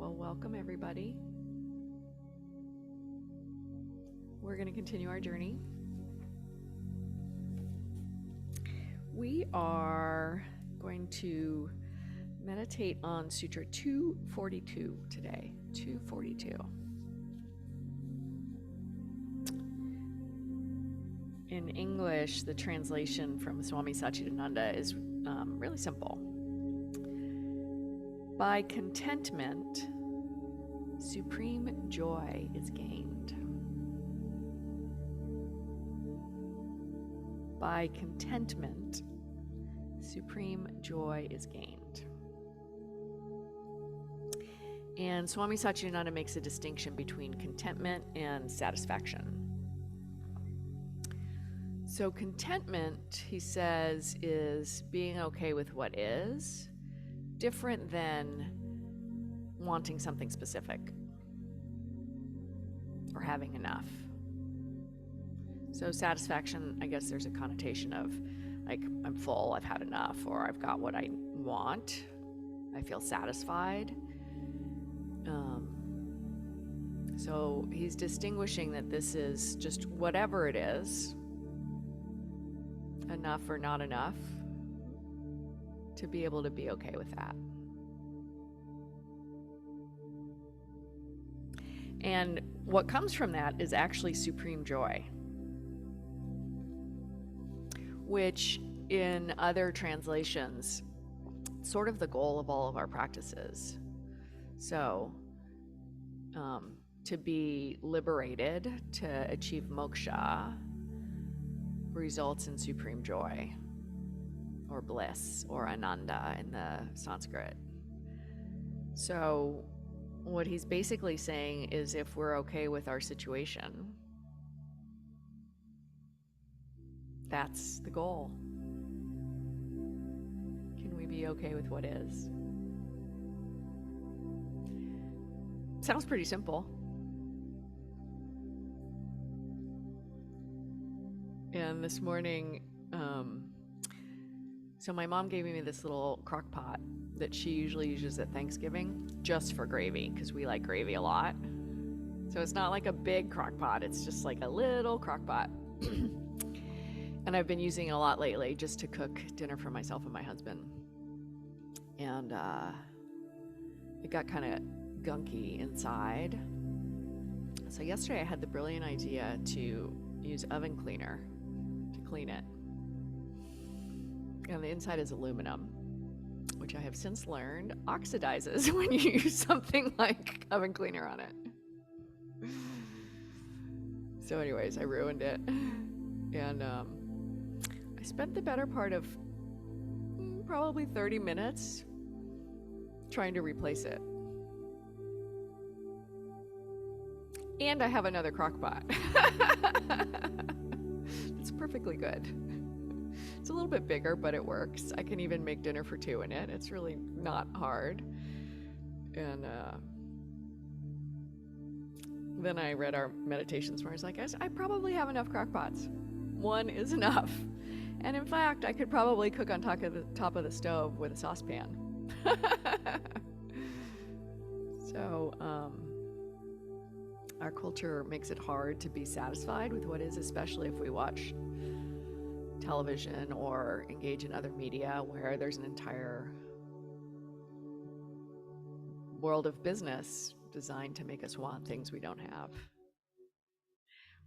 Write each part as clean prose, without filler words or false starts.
Well, welcome everybody. We're going to continue our journey. We are going to meditate on Sutra 242 today. 242. In English, the translation from Swami Satchidananda is really simple. By contentment, supreme joy is gained. By contentment, supreme joy is gained. And Swami Satchidananda makes a distinction between contentment and satisfaction. So contentment, he says, is being okay with what is, different than wanting something specific or having enough. So satisfaction, I guess there's a connotation of like, I'm full, I've had enough, or I've got what I want, I feel satisfied. So he's distinguishing that this is just whatever it is, enough or not enough, to be able to be okay with that. And what comes from that is actually supreme joy, which in other translations, sort of the goal of all of our practices. So, to be liberated, to achieve moksha, results in supreme joy, or bliss, or ananda in the Sanskrit. So what he's basically saying is if we're okay with our situation, that's the goal. Can we be okay with what is? Sounds pretty simple. And this morning, so my mom gave me this little crock pot that she usually uses at Thanksgiving just for gravy, because we like gravy a lot. So it's not like a big crock pot, it's just like a little crock pot. And I've been using it a lot lately just to cook dinner for myself and my husband. And it got kind of gunky inside. So yesterday I had the brilliant idea to use oven cleaner to clean it. And the inside is aluminum, which I have since learned oxidizes when you use something like oven cleaner on it. So anyways, I ruined it. And I spent the better part of probably 30 minutes trying to replace it. And I have another crock pot. It's perfectly good. It's a little bit bigger, but it works. I can even make dinner for two in it. It's really not hard. And then I read our meditations where I was like, I probably have enough crock pots. One is enough. And in fact, I could probably cook on top of the stove with a saucepan. So, our culture makes it hard to be satisfied with what is, especially if we watch television or engage in other media where there's an entire world of business designed to make us want things we don't have.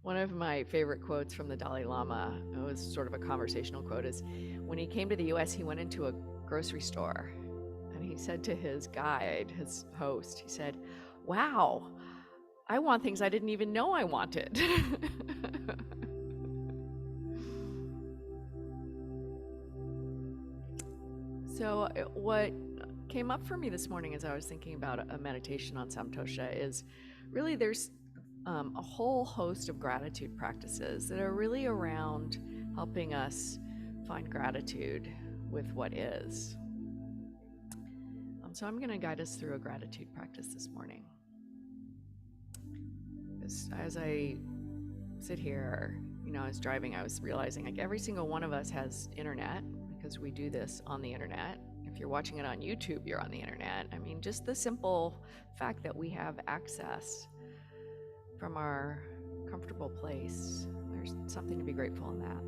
One of my favorite quotes from the Dalai Lama, it was sort of a conversational quote, is when he came to the US, he went into a grocery store and he said to his guide, his host, he said, "Wow, I want things I didn't even know I wanted." So what came up for me this morning as I was thinking about a meditation on Santosha is really there's a whole host of gratitude practices that are really around helping us find gratitude with what is. So I'm going to guide us through a gratitude practice this morning. As I sit here, I was driving, I was realizing like every single one of us has internet because we do this on the internet. If If you're watching it on YouTube, you're on the internet. I mean, just the simple fact that we have access from our comfortable place, there's something to be grateful in that.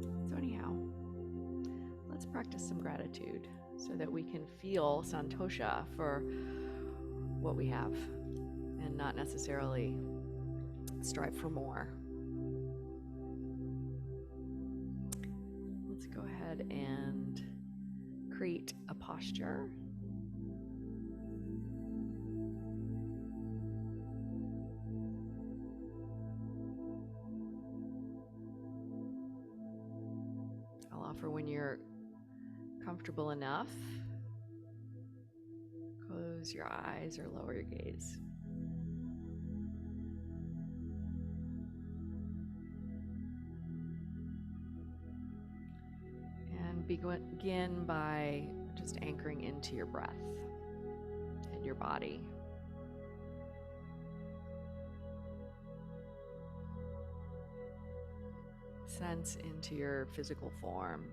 So anyhow, let's practice some gratitude so that we can feel Santosha for what we have and not necessarily strive for more. Let's go ahead and create a posture. I'll offer when you're comfortable enough, close your eyes or lower your gaze. And begin by just anchoring into your breath and your body. Sense into your physical form.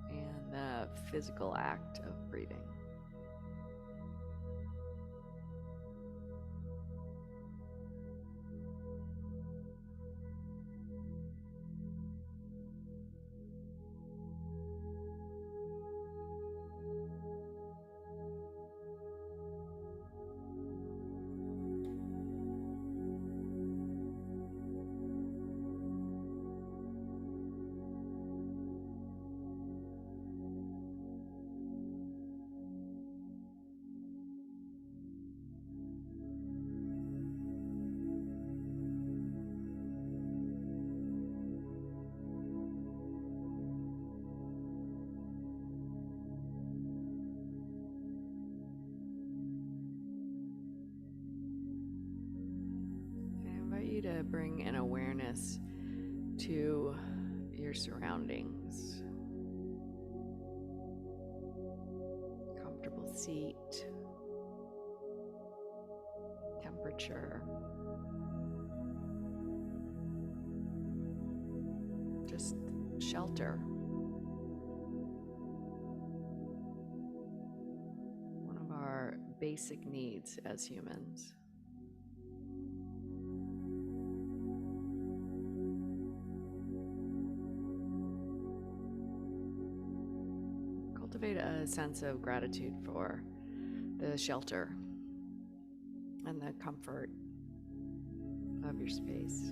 And the physical act of breathing. To bring an awareness to your surroundings. Comfortable seat, temperature, just shelter. One of our basic needs as humans. Cultivate a sense of gratitude for the shelter and the comfort of your space.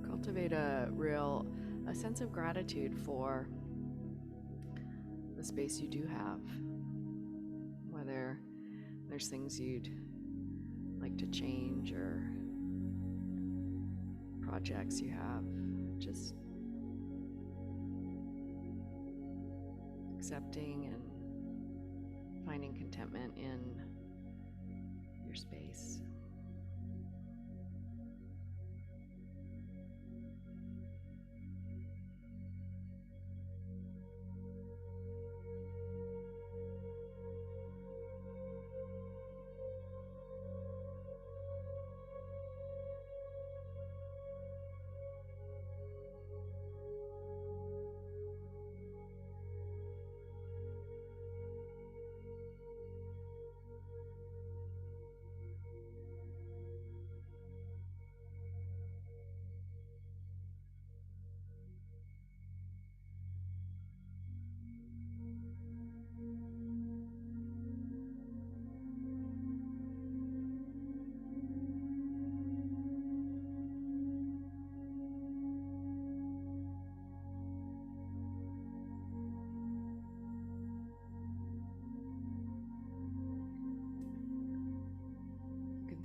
Cultivate a sense of gratitude for the space you do have, whether there's things you'd like to change or projects you have. Just accepting and finding contentment in your space.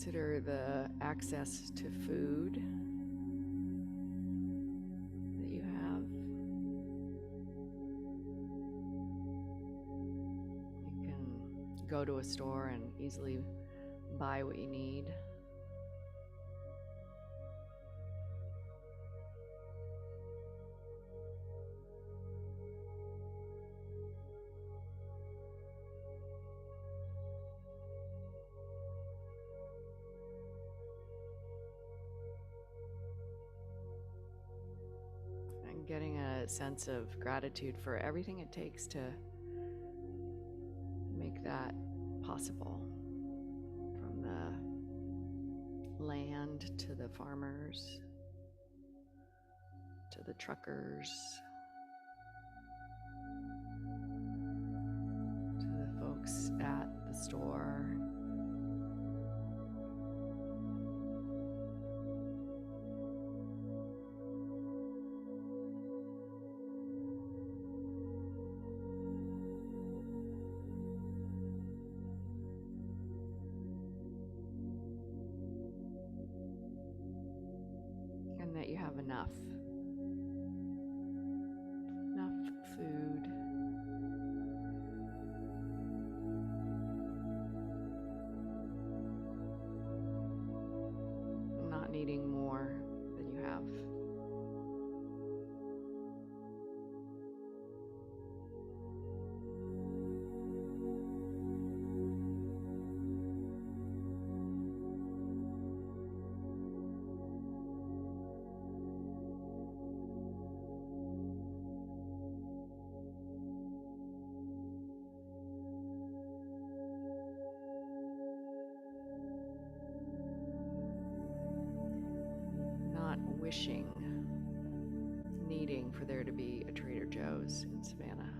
Consider the access to food that you have. You can go to a store and easily buy what you need. Getting a sense of gratitude for everything it takes to make that possible. From the land to the farmers, to the truckers, to the folks at the store. That you have enough food, not needing more than you have. Wishing, needing for there to be a Trader Joe's in Savannah.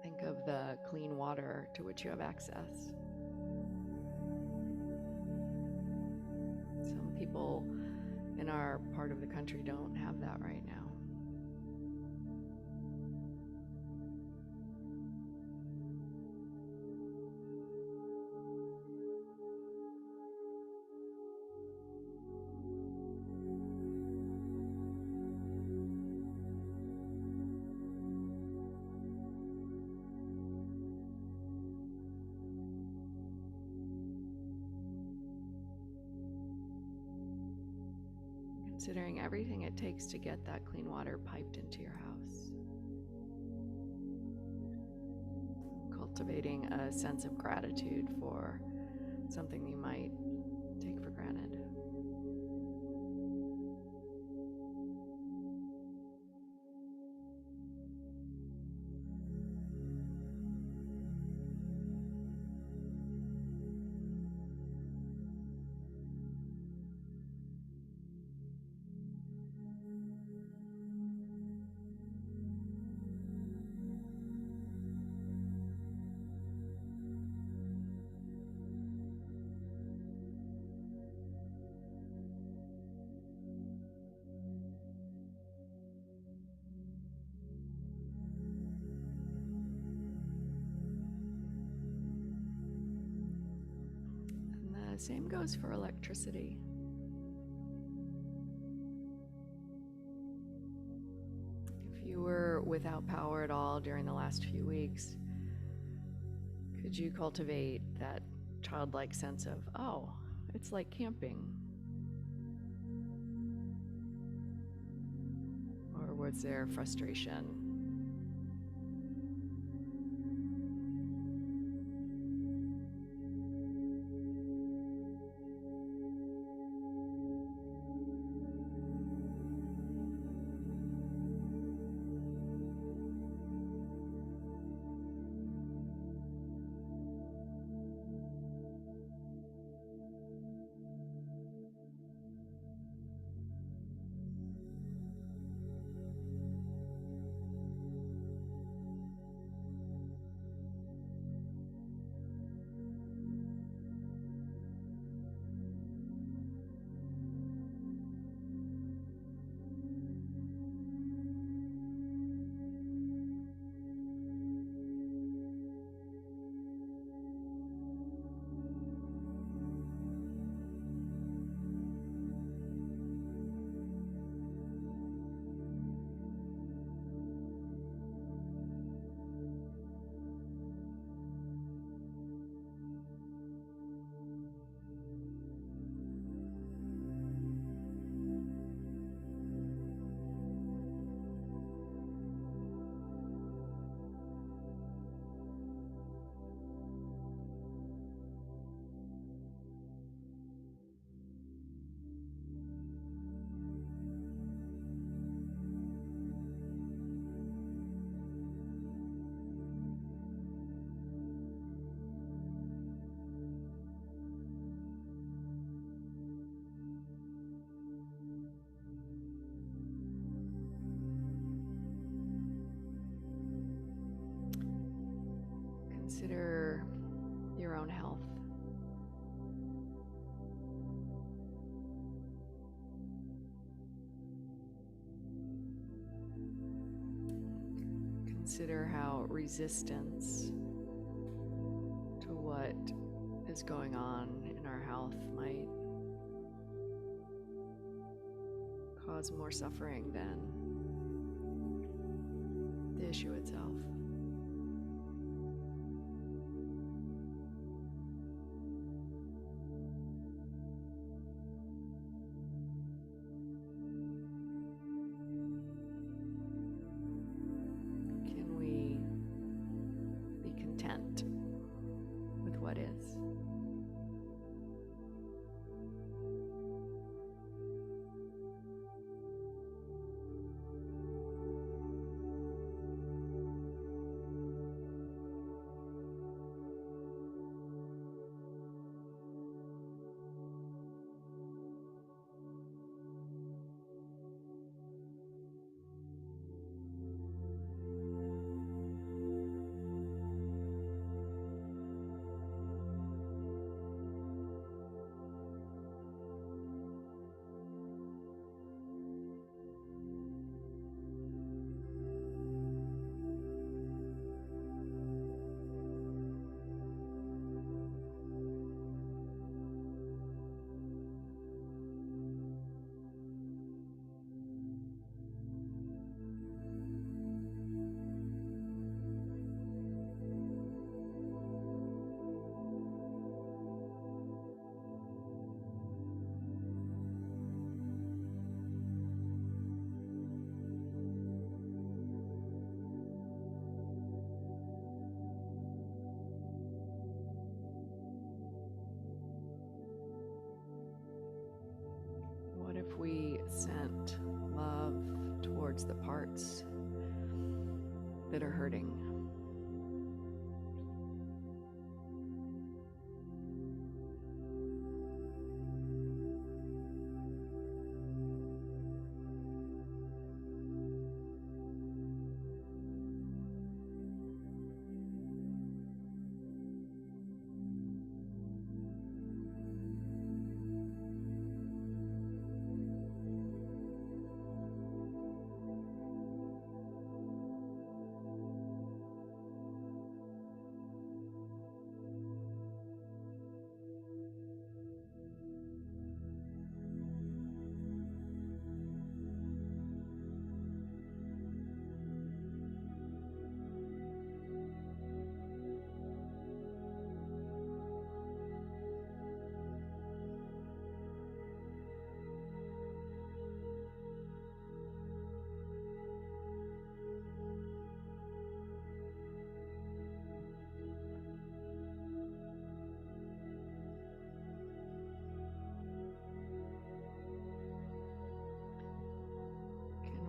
Think of the clean water to which you have access. Some people in our part of the country don't have that right now. Considering everything it takes to get that clean water piped into your house. Cultivating a sense of gratitude for something you might take for granted. And the same goes for electricity. If you were without power at all during the last few weeks, could you cultivate that childlike sense of, oh, it's like camping? Or was there frustration? Consider your own health. Consider how resistance to what is going on in our health might cause more suffering than the issue itself. Can we be content with what is? What if we sent love towards the parts that are hurting?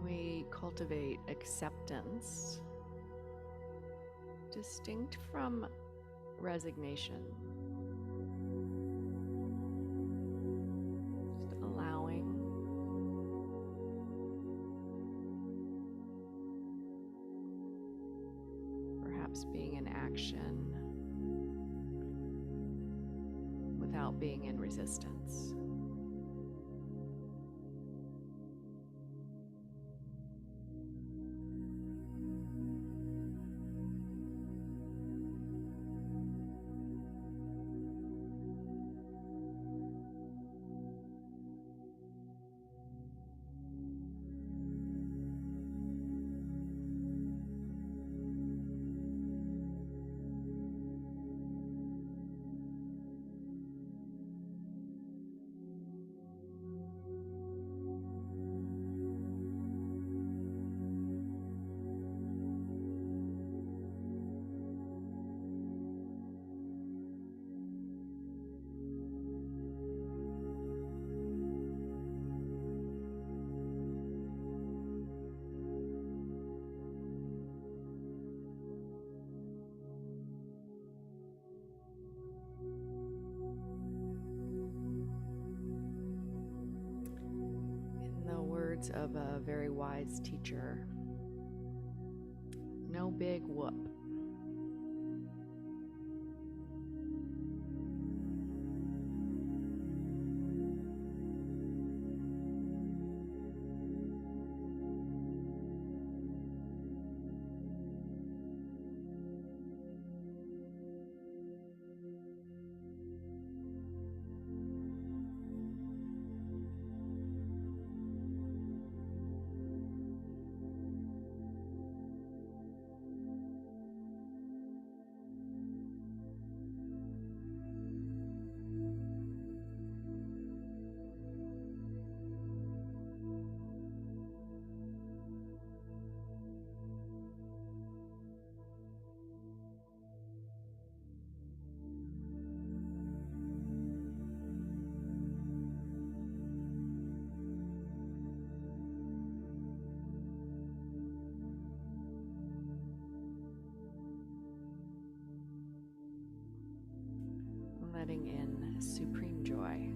We cultivate acceptance, distinct from resignation. Just allowing, perhaps being in action without being in resistance. Words of a very wise teacher. No big whoop. letting in supreme joy.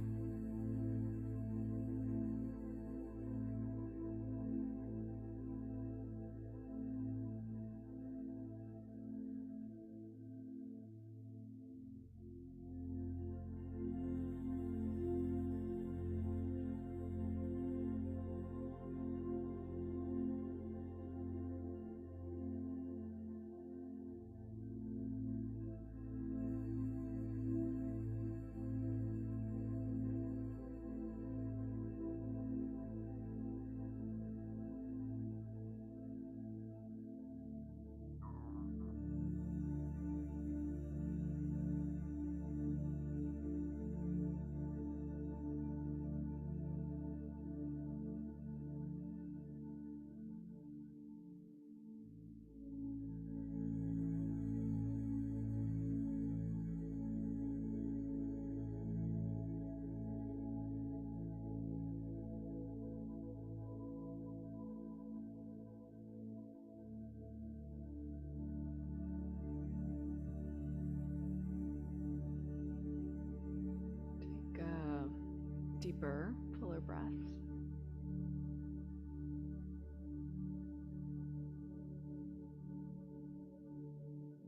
Take a deeper, fuller breath.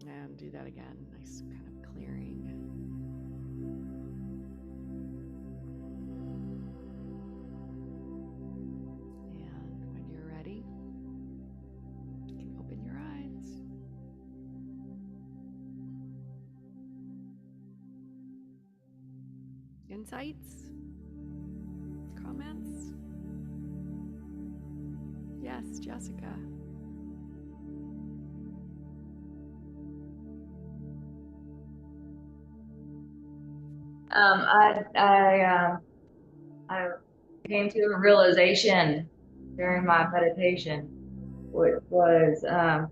And do that again. Nice kind of clearing. And when you're ready, you can open your eyes. Insights? Comments? Yes, Jessica. I came to a realization during my meditation, which was that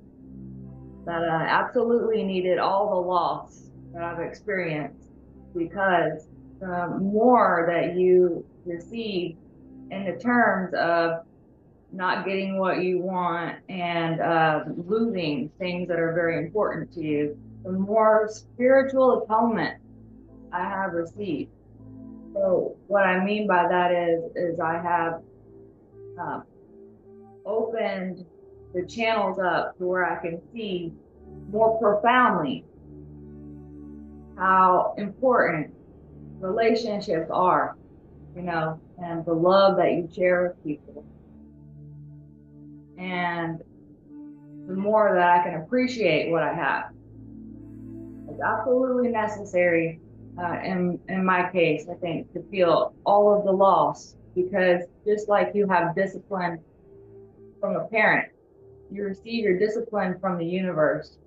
I absolutely needed all the loss that I've experienced, because the more that you receive in the terms of not getting what you want and losing things that are very important to you, the more spiritual atonement I have received. So what I mean by that is I have opened the channels up to where I can see more profoundly how important relationships are, and the love that you share with people. And the more that I can appreciate what I have. It's absolutely necessary in my case, I think, to feel all of the loss, because just like you have discipline from a parent, you receive your discipline from the universe,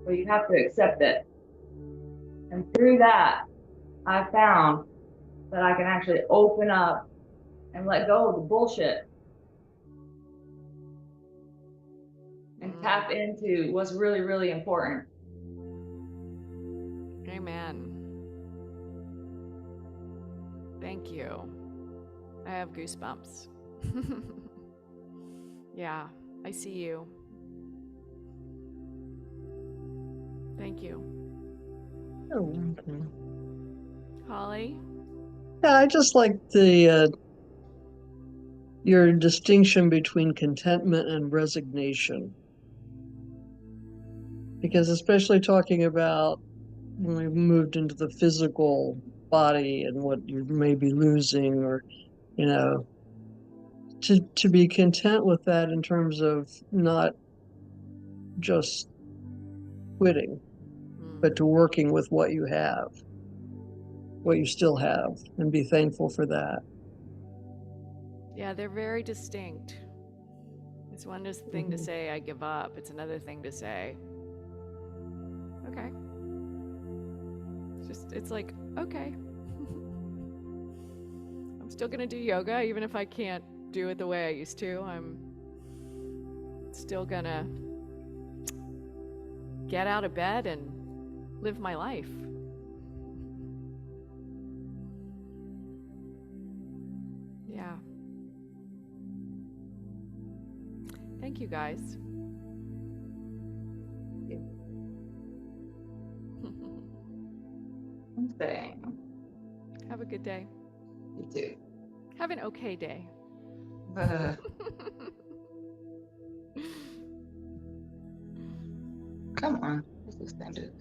so you have to accept it. And through that, I found that I can actually open up and let go of the bullshit and tap into what's really, really important. Amen. Thank you. I have goosebumps. Yeah, I see you. Thank you. Oh, okay. Holly? Yeah, I just like your distinction between contentment and resignation. Because especially talking about when we moved into the physical body and what you may be losing, or, to be content with that in terms of not just quitting, but to working with what you have, what you still have, and be thankful for that. Yeah, they're very distinct. It's one thing to say, I give up. It's another thing to say, okay. It's like, okay. I'm still gonna do yoga, even if I can't do it the way I used to. I'm still gonna get out of bed and live my life. Yeah. Thank you, guys. Same. Have a good day. You too. Have an okay day. Come on. This is standard.